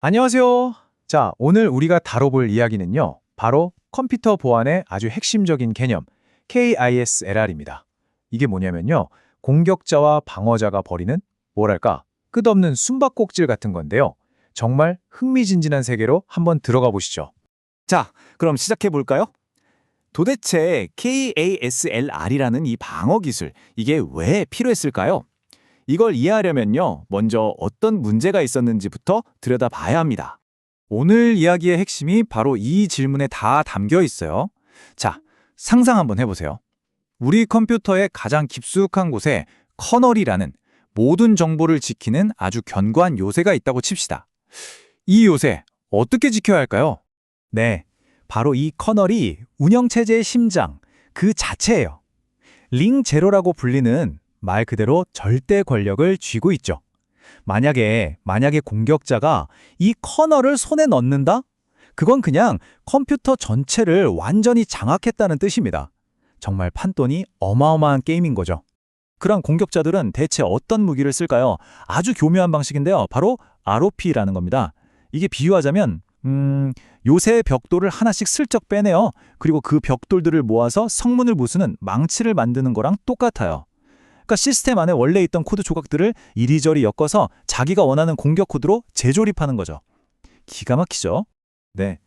안녕하세요. 자, 오늘 우리가 다뤄볼 이야기는요. 바로 컴퓨터 보안의 아주 핵심적인 개념, KISLR입니다. 이게 뭐냐면요. 공격자와 방어자가 벌이는 뭐랄까, 끝없는 숨바꼭질 같은 건데요. 정말 흥미진진한 세계로 한번 들어가 보시죠. 자, 그럼 시작해 볼까요? 도대체 KASLR이라는 이 방어 기술, 이게 왜 필요했을까요? 이걸 이해하려면요, 먼저 어떤 문제가 있었는지부터 들여다봐야 합니다. 오늘 이야기의 핵심이 바로 이 질문에 다 담겨 있어요. 자, 상상 한번 해보세요. 우리 컴퓨터의 가장 깊숙한 곳에 커널이라는 모든 정보를 지키는 아주 견고한 요새가 있다고 칩시다. 이 요새 어떻게 지켜야 할까요? 네, 바로 이 커널이 운영체제의 심장, 그 자체예요. 링 제로라고 불리는 말 그대로 절대 권력을 쥐고 있죠. 만약에 공격자가 이 커널을 손에 넣는다? 그건 그냥 컴퓨터 전체를 완전히 장악했다는 뜻입니다. 정말 판돈이 어마어마한 게임인 거죠. 그런 공격자들은 대체 어떤 무기를 쓸까요? 아주 교묘한 방식인데요. 바로 ROP라는 겁니다. 이게 비유하자면 요새의 벽돌을 하나씩 슬쩍 빼내요. 그리고 그 벽돌들을 모아서 성문을 부수는 망치를 만드는 거랑 똑같아요. 그러니까 시스템 안에 원래 있던 코드 조각들을 이리저리 엮어서 자기가 원하는 공격 코드로 재조립하는 거죠. 기가 막히죠? 네.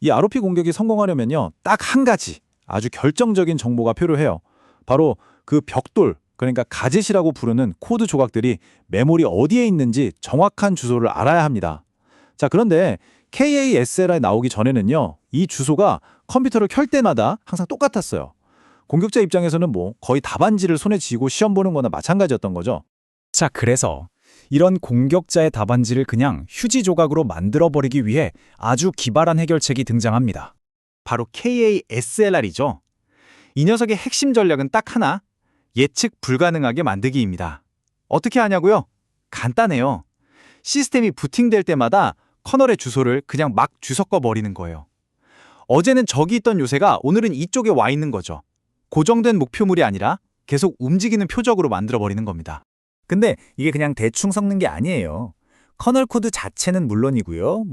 이 ROP 공격이 성공하려면요. 딱 한 가지 아주 결정적인 정보가 필요해요. 바로 그 벽돌, 그러니까 가젯이라고 부르는 코드 조각들이 메모리 어디에 있는지 정확한 주소를 알아야 합니다. 자, 그런데 KASLR이 나오기 전에는요. 이 주소가 컴퓨터를 켤 때마다 항상 똑같았어요. 공격자 입장에서는 거의 답안지를 손에 쥐고 시험 보는 거나 마찬가지였던 거죠. 자, 그래서 이런 공격자의 답안지를 그냥 휴지 조각으로 만들어버리기 위해 아주 기발한 해결책이 등장합니다. 바로 KASLR이죠. 이 녀석의 핵심 전략은 딱 하나, 예측 불가능하게 만들기입니다. 어떻게 하냐고요? 간단해요. 시스템이 부팅될 때마다 커널의 주소를 그냥 막 뒤섞어 버리는 거예요. 어제는 저기 있던 요새가 오늘은 이쪽에 와 있는 거죠. 고정된 목표물이 아니라 계속 움직이는 표적으로 만들어버리는 겁니다. 근데 이게 그냥 대충 섞는 게 아니에요. 커널 코드 자체는 물론이고요.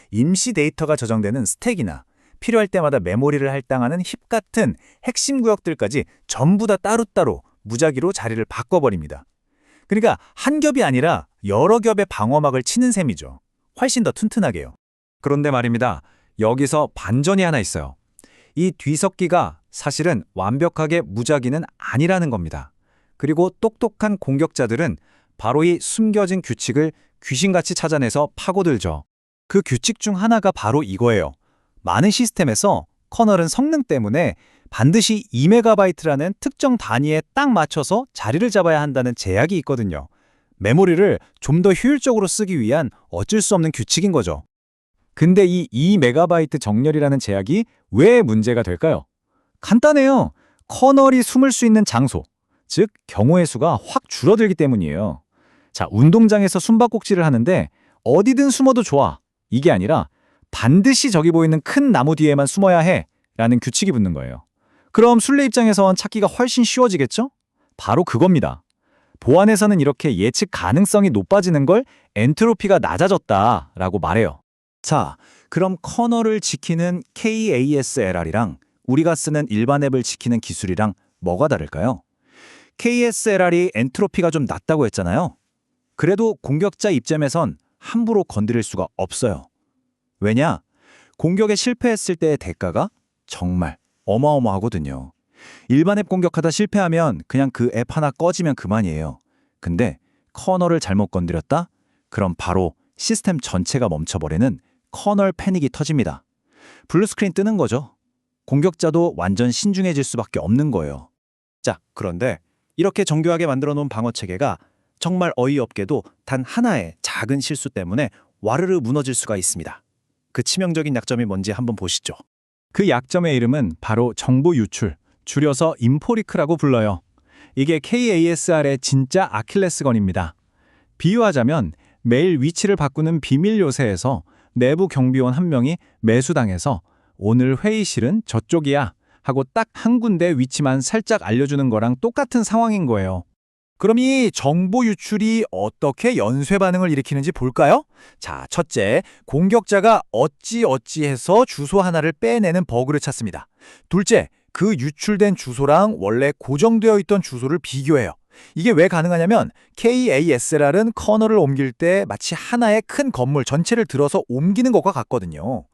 임시 데이터가 저장되는 스택이나 필요할 때마다 메모리를 할당하는 힙 같은 핵심 구역들까지 전부 다 따로따로 무작위로 자리를 바꿔버립니다. 그러니까 한 겹이 아니라 여러 겹의 방어막을 치는 셈이죠. 훨씬 더 튼튼하게요. 그런데 말입니다. 여기서 반전이 하나 있어요. 이 뒤섞기가 사실은 완벽하게 무작위는 아니라는 겁니다. 그리고 똑똑한 공격자들은 바로 이 숨겨진 규칙을 귀신같이 찾아내서 파고들죠. 그 규칙 중 하나가 바로 이거예요. 많은 시스템에서 커널은 성능 때문에 반드시 2MB라는 특정 단위에 딱 맞춰서 자리를 잡아야 한다는 제약이 있거든요. 메모리를 좀 더 효율적으로 쓰기 위한 어쩔 수 없는 규칙인 거죠. 근데 이 2MB 정렬이라는 제약이 왜 문제가 될까요? 간단해요. 커널이 숨을 수 있는 장소, 즉 경우의 수가 확 줄어들기 때문이에요. 자, 운동장에서 숨바꼭질을 하는데 어디든 숨어도 좋아. 이게 아니라 반드시 저기 보이는 큰 나무 뒤에만 숨어야 해 라는 규칙이 붙는 거예요. 그럼 술래 입장에선 찾기가 훨씬 쉬워지겠죠? 바로 그겁니다. 보안에서는 이렇게 예측 가능성이 높아지는 걸 엔트로피가 낮아졌다라고 말해요. 자, 그럼 커널을 지키는 KASLR이랑 우리가 쓰는 일반 앱을 지키는 기술이랑 뭐가 다를까요? KSLR이 엔트로피가 좀 낮다고 했잖아요. 그래도 공격자 입장에선 함부로 건드릴 수가 없어요. 왜냐? 공격에 실패했을 때의 대가가 정말 어마어마하거든요. 일반 앱 공격하다 실패하면 그냥 그 앱 하나 꺼지면 그만이에요. 근데 커널을 잘못 건드렸다? 그럼 바로 시스템 전체가 멈춰버리는 커널 패닉이 터집니다. 블루스크린 뜨는 거죠. 공격자도 완전 신중해질 수밖에 없는 거예요. 자, 그런데 이렇게 정교하게 만들어 놓은 방어 체계가 정말 어이없게도 단 하나의 작은 실수 때문에 와르르 무너질 수가 있습니다. 그 치명적인 약점이 뭔지 한번 보시죠. 그 약점의 이름은 바로 정보 유출, 줄여서 인포리크라고 불러요. 이게 KASR의 진짜 아킬레스건입니다. 비유하자면 매일 위치를 바꾸는 비밀 요새에서 내부 경비원 한 명이 매수당해서 오늘 회의실은 저쪽이야 하고 딱 한 군데 위치만 살짝 알려주는 거랑 똑같은 상황인 거예요. 그럼 이 정보 유출이 어떻게 연쇄 반응을 일으키는지 볼까요? 자, 첫째, 공격자가 어찌어찌해서 주소 하나를 빼내는 버그를 찾습니다. 둘째, 그 유출된 주소랑 원래 고정되어 있던 주소를 비교해요. 이게 왜 가능하냐면 KASLR은 커널을 옮길 때 마치 하나의 큰 건물 전체를 들어서 옮기는 것과 같거든요.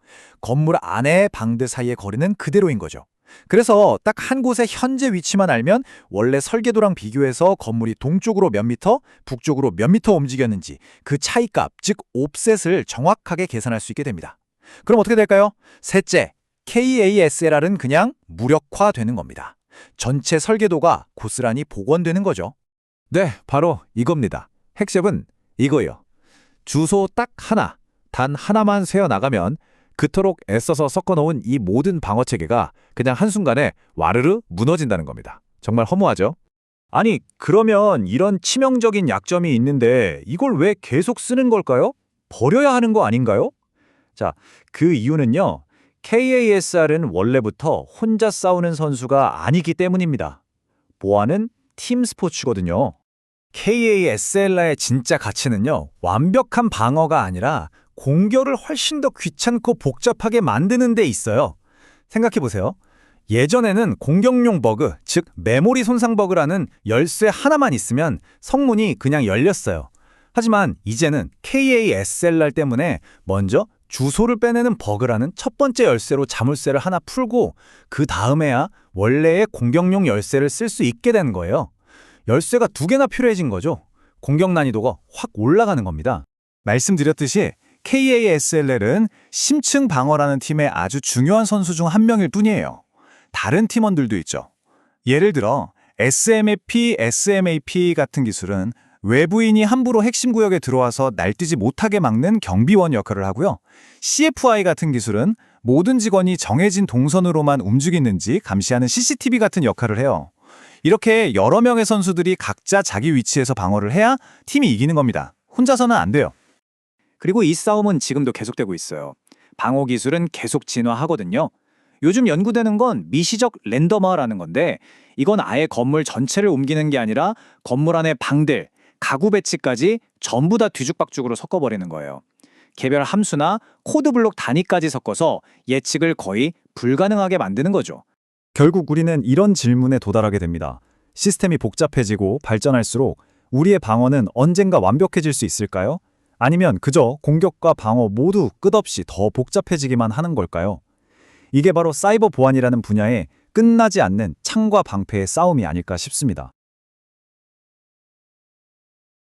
건물 안에 방들 사이의 거리는 그대로인 거죠. 그래서 딱 한 곳의 현재 위치만 알면 원래 설계도랑 비교해서 건물이 동쪽으로 몇 미터, 북쪽으로 몇 미터 움직였는지 그 차이값, 즉 옵셋을 정확하게 계산할 수 있게 됩니다. 그럼 어떻게 될까요? 셋째, KASLR은 그냥 무력화되는 겁니다. 전체 설계도가 고스란히 복원되는 거죠. 네, 바로 이겁니다. 핵심은 이거예요. 주소 딱 하나, 단 하나만 새어나가면 그토록 애써서 섞어놓은 이 모든 방어체계가 그냥 한순간에 와르르 무너진다는 겁니다. 정말 허무하죠? 아니, 그러면 이런 치명적인 약점이 있는데 이걸 왜 계속 쓰는 걸까요? 버려야 하는 거 아닌가요? 자, 그 이유는요. KASR은 원래부터 혼자 싸우는 선수가 아니기 때문입니다. 보안은 팀 스포츠거든요. KASLR의 진짜 가치는요. 완벽한 방어가 아니라 공격을 훨씬 더 귀찮고 복잡하게 만드는 데 있어요. 생각해보세요. 예전에는 공격용 버그, 즉 메모리 손상 버그라는 열쇠 하나만 있으면 성문이 그냥 열렸어요. 하지만 이제는 KASLR 때문에 먼저 주소를 빼내는 버그라는 첫 번째 열쇠로 자물쇠를 하나 풀고 그 다음에야 원래의 공격용 열쇠를 쓸 수 있게 되는 거예요. 열쇠가 2개나 필요해진 거죠. 공격 난이도가 확 올라가는 겁니다. 말씀드렸듯이 KASLR은 심층 방어라는 팀의 아주 중요한 선수 중 한 명일 뿐이에요. 다른 팀원들도 있죠. 예를 들어 SMAP, SMAP 같은 기술은 외부인이 함부로 핵심 구역에 들어와서 날뛰지 못하게 막는 경비원 역할을 하고요. CFI 같은 기술은 모든 직원이 정해진 동선으로만 움직이는지 감시하는 CCTV 같은 역할을 해요. 이렇게 여러 명의 선수들이 각자 자기 위치에서 방어를 해야 팀이 이기는 겁니다. 혼자서는 안 돼요. 그리고 이 싸움은 지금도 계속되고 있어요. 방어 기술은 계속 진화하거든요. 요즘 연구되는 건 미시적 랜덤화라는 건데 이건 아예 건물 전체를 옮기는 게 아니라 건물 안의 방들, 가구 배치까지 전부 다 뒤죽박죽으로 섞어버리는 거예요. 개별 함수나 코드 블록 단위까지 섞어서 예측을 거의 불가능하게 만드는 거죠. 결국 우리는 이런 질문에 도달하게 됩니다. 시스템이 복잡해지고 발전할수록 우리의 방어는 언젠가 완벽해질 수 있을까요? 아니면 그저 공격과 방어 모두 끝없이 더 복잡해지기만 하는 걸까요? 이게 바로 사이버 보안이라는 분야의 끝나지 않는 창과 방패의 싸움이 아닐까 싶습니다.